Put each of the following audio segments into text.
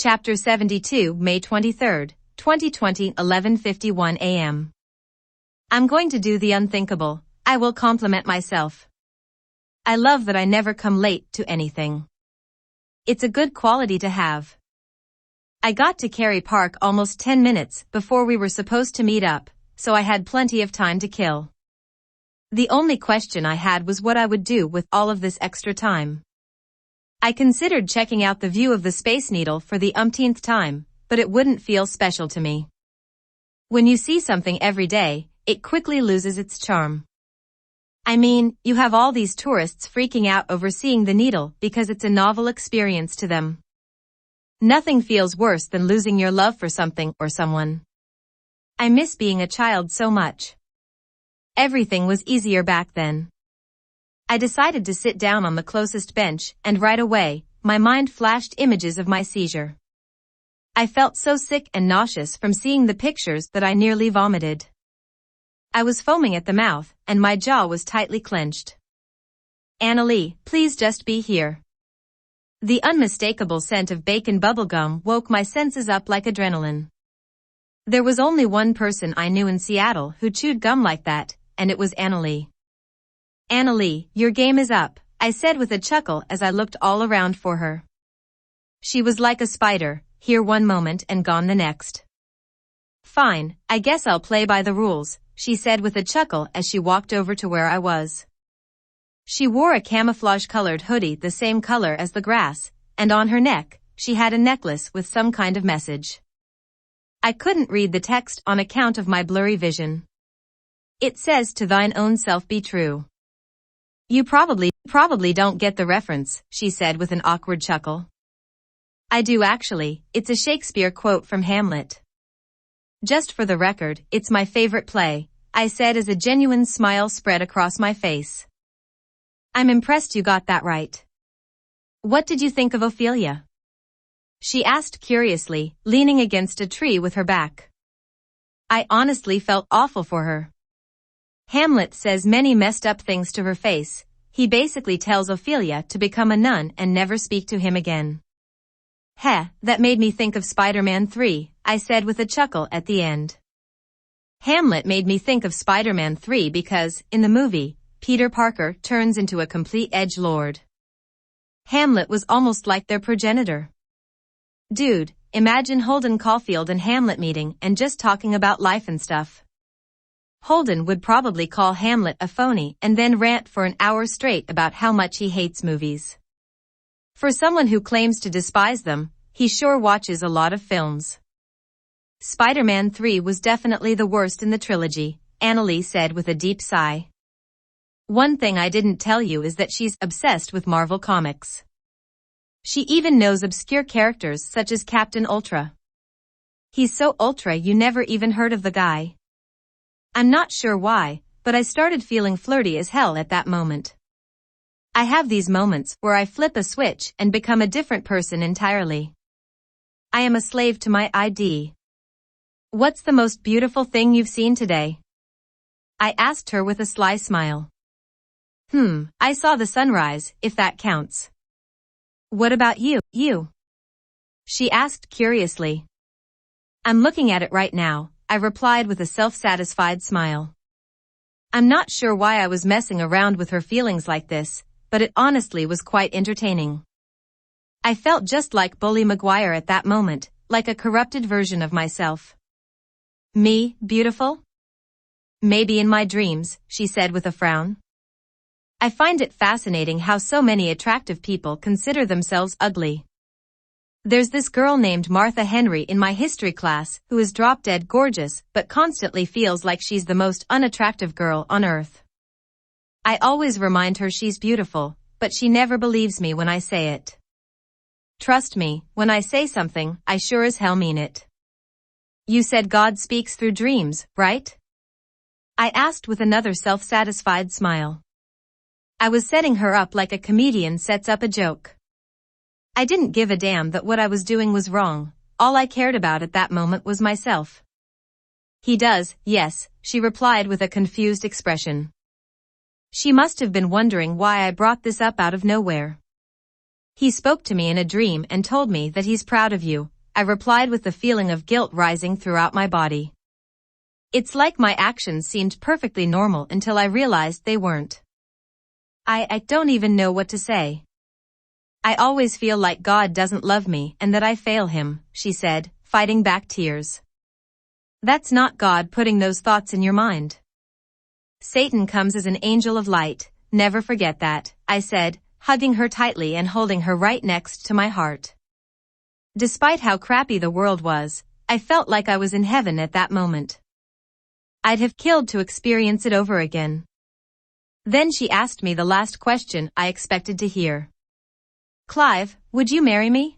Chapter 72, May 23, 2020, 11:51 a.m. I'm going to do the unthinkable. I will compliment myself. I love that I never come late to anything. It's a good quality to have. I got to Kerry Park almost 10 minutes before we were supposed to meet up, so I had plenty of time to kill. The only question I had was what I would do with all of this extra time. I considered checking out the view of the Space Needle for the umpteenth time, but it wouldn't feel special to me. When you see something every day, it quickly loses its charm. I mean, you have all these tourists freaking out over seeing the needle because it's a novel experience to them. Nothing feels worse than losing your love for something or someone. I miss being a child so much. Everything was easier back then. I decided to sit down on the closest bench, and right away, my mind flashed images of my seizure. I felt so sick and nauseous from seeing the pictures that I nearly vomited. I was foaming at the mouth, and my jaw was tightly clenched. Analee, please just be here. The unmistakable scent of bacon bubblegum woke my senses up like adrenaline. There was only one person I knew in Seattle who chewed gum like that, and it was Analee. Analee, your game is up, I said with a chuckle as I looked all around for her. She was like a spider, here one moment and gone the next. Fine, I guess I'll play by the rules, she said with a chuckle as she walked over to where I was. She wore a camouflage-colored hoodie the same color as the grass, and on her neck, she had a necklace with some kind of message. I couldn't read the text on account of my blurry vision. It says, "To thine own self be true." You probably don't get the reference, she said with an awkward chuckle. I do actually, it's a Shakespeare quote from Hamlet. Just for the record, it's my favorite play, I said as a genuine smile spread across my face. I'm impressed you got that right. What did you think of Ophelia? She asked curiously, leaning against a tree with her back. I honestly felt awful for her. Hamlet says many messed up things to her face. He basically tells Ophelia to become a nun and never speak to him again. Heh, that made me think of Spider-Man 3, I said with a chuckle at the end. Hamlet made me think of Spider-Man 3 because, in the movie, Peter Parker turns into a complete edgelord. Hamlet was almost like their progenitor. Dude, imagine Holden Caulfield and Hamlet meeting and just talking about life and stuff. Holden would probably call Hamlet a phony and then rant for an hour straight about how much he hates movies. For someone who claims to despise them, he sure watches a lot of films. Spider-Man 3 was definitely the worst in the trilogy, Analee said with a deep sigh. One thing I didn't tell you is that she's obsessed with Marvel Comics. She even knows obscure characters such as Captain Ultra. He's so ultra you never even heard of the guy. I'm not sure why, but I started feeling flirty as hell at that moment. I have these moments where I flip a switch and become a different person entirely. I am a slave to my ID. What's the most beautiful thing you've seen today? I asked her with a sly smile. I saw the sunrise, if that counts. What about you? She asked curiously. I'm looking at it right now, I replied with a self-satisfied smile. I'm not sure why I was messing around with her feelings like this, but it honestly was quite entertaining. I felt just like Bully Maguire at that moment, like a corrupted version of myself. Me, beautiful? Maybe in my dreams, she said with a frown. I find it fascinating how so many attractive people consider themselves ugly. There's this girl named Martha Henry in my history class who is drop-dead gorgeous but constantly feels like she's the most unattractive girl on earth. I always remind her she's beautiful, but she never believes me when I say it. Trust me, when I say something, I sure as hell mean it. You said God speaks through dreams, right? I asked with another self-satisfied smile. I was setting her up like a comedian sets up a joke. I didn't give a damn that what I was doing was wrong. All I cared about at that moment was myself. He does, yes, she replied with a confused expression. She must have been wondering why I brought this up out of nowhere. He spoke to me in a dream and told me that he's proud of you, I replied with the feeling of guilt rising throughout my body. It's like my actions seemed perfectly normal until I realized they weren't. I don't even know what to say. I always feel like God doesn't love me and that I fail him, she said, fighting back tears. That's not God putting those thoughts in your mind. Satan comes as an angel of light, never forget that, I said, hugging her tightly and holding her right next to my heart. Despite how crappy the world was, I felt like I was in heaven at that moment. I'd have killed to experience it over again. Then she asked me the last question I expected to hear. Clive, would you marry me?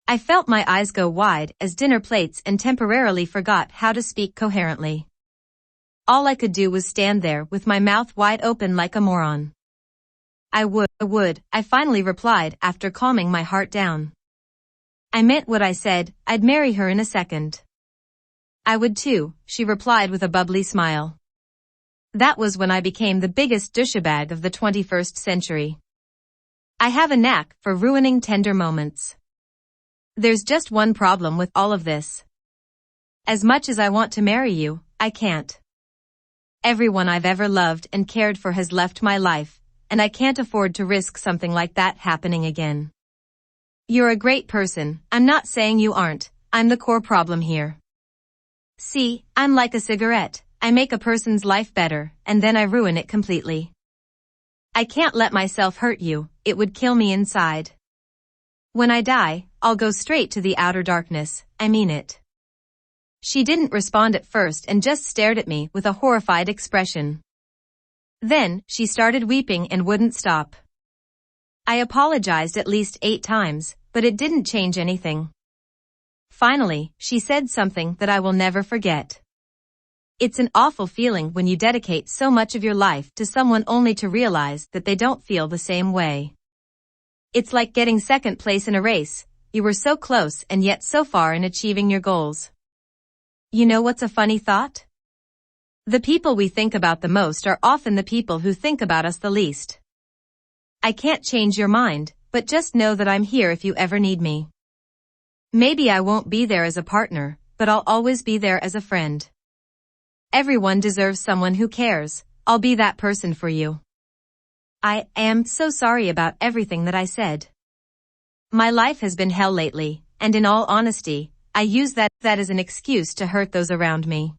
I felt my eyes go wide as dinner plates and temporarily forgot how to speak coherently. All I could do was stand there with my mouth wide open like a moron. I would, I finally replied after calming my heart down. I meant what I said, I'd marry her in a second. I would too, she replied with a bubbly smile. That was when I became the biggest douchebag of the 21st century. I have a knack for ruining tender moments. There's just one problem with all of this. As much as I want to marry you, I can't. Everyone I've ever loved and cared for has left my life, and I can't afford to risk something like that happening again. You're a great person, I'm not saying you aren't, I'm the core problem here. See, I'm like a cigarette, I make a person's life better, and then I ruin it completely. I can't let myself hurt you, it would kill me inside. When I die, I'll go straight to the outer darkness, I mean it. She didn't respond at first and just stared at me with a horrified expression. Then, she started weeping and wouldn't stop. I apologized at least 8 times, but it didn't change anything. Finally, she said something that I will never forget. It's an awful feeling when you dedicate so much of your life to someone only to realize that they don't feel the same way. It's like getting second place in a race, you were so close and yet so far in achieving your goals. You know what's a funny thought? The people we think about the most are often the people who think about us the least. I can't change your mind, but just know that I'm here if you ever need me. Maybe I won't be there as a partner, but I'll always be there as a friend. Everyone deserves someone who cares, I'll be that person for you. I am so sorry about everything that I said. My life has been hell lately, and in all honesty, I use that as an excuse to hurt those around me.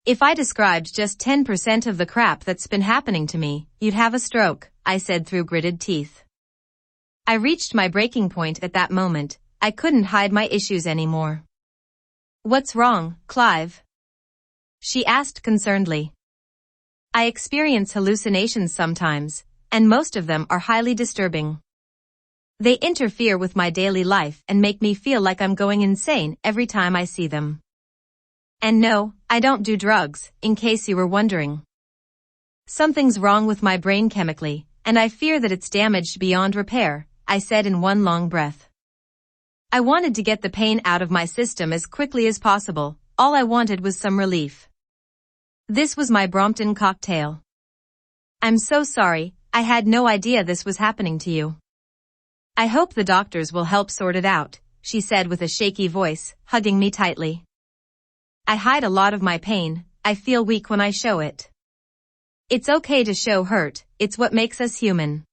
If I described just 10% of the crap that's been happening to me, you'd have a stroke, I said through gritted teeth. I reached my breaking point at that moment, I couldn't hide my issues anymore. What's wrong, Clive? She asked concernedly. I experience hallucinations sometimes, and most of them are highly disturbing. They interfere with my daily life and make me feel like I'm going insane every time I see them. And no, I don't do drugs, in case you were wondering. Something's wrong with my brain chemically, and I fear that it's damaged beyond repair, I said in one long breath. I wanted to get the pain out of my system as quickly as possible, all I wanted was some relief. This was my Brompton cocktail. I'm so sorry, I had no idea this was happening to you. I hope the doctors will help sort it out, she said with a shaky voice, hugging me tightly. I hide a lot of my pain, I feel weak when I show it. It's okay to show hurt, it's what makes us human.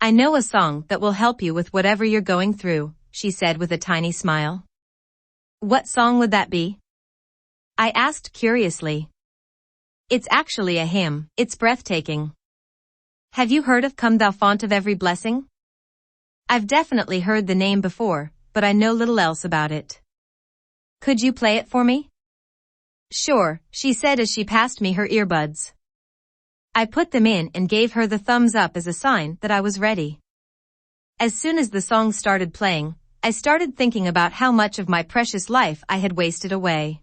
I know a song that will help you with whatever you're going through, she said with a tiny smile. What song would that be? I asked curiously. It's actually a hymn, it's breathtaking. Have you heard of Come Thou Font of Every Blessing? I've definitely heard the name before, but I know little else about it. Could you play it for me? Sure, she said as she passed me her earbuds. I put them in and gave her the thumbs up as a sign that I was ready. As soon as the song started playing, I started thinking about how much of my precious life I had wasted away.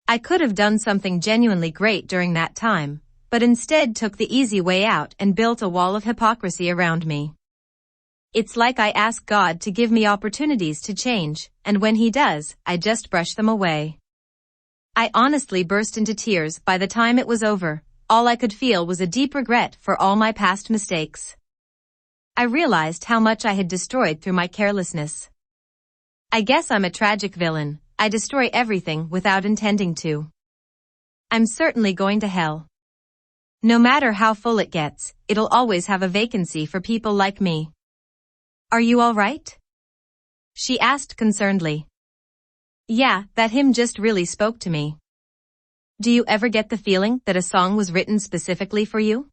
I could have done something genuinely great during that time, but instead took the easy way out and built a wall of hypocrisy around me. It's like I ask God to give me opportunities to change, and when He does, I just brush them away. I honestly burst into tears by the time it was over. All I could feel was a deep regret for all my past mistakes. I realized how much I had destroyed through my carelessness. I guess I'm a tragic villain. I destroy everything without intending to. I'm certainly going to hell. No matter how full it gets, it'll always have a vacancy for people like me. Are you all right? She asked concernedly. Yeah, that hymn just really spoke to me. Do you ever get the feeling that a song was written specifically for you?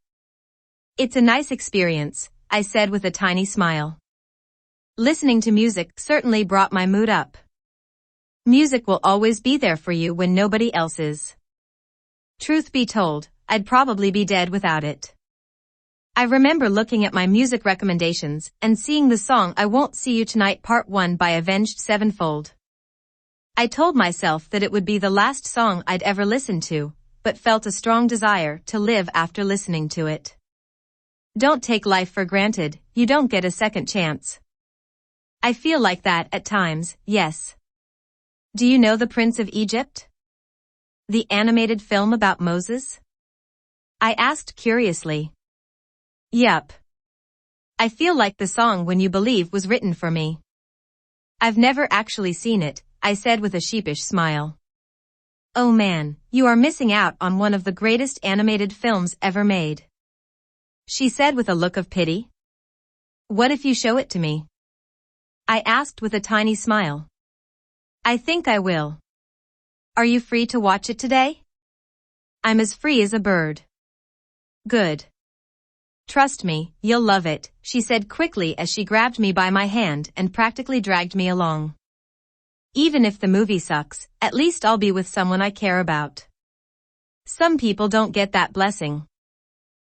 It's a nice experience, I said with a tiny smile. Listening to music certainly brought my mood up. Music will always be there for you when nobody else is. Truth be told, I'd probably be dead without it. I remember looking at my music recommendations and seeing the song I Won't See You Tonight Part 1 by Avenged Sevenfold. I told myself that it would be the last song I'd ever listen to, but felt a strong desire to live after listening to it. Don't take life for granted, you don't get a second chance. I feel like that at times, yes. Do you know The Prince of Egypt? The animated film about Moses? I asked curiously. Yup. I feel like the song When You Believe was written for me. I've never actually seen it, I said with a sheepish smile. Oh man, you are missing out on one of the greatest animated films ever made. She said with a look of pity. What if you show it to me? I asked with a tiny smile. I think I will. Are you free to watch it today? I'm as free as a bird. Good. Trust me, you'll love it, she said quickly as she grabbed me by my hand and practically dragged me along. Even if the movie sucks, at least I'll be with someone I care about. Some people don't get that blessing.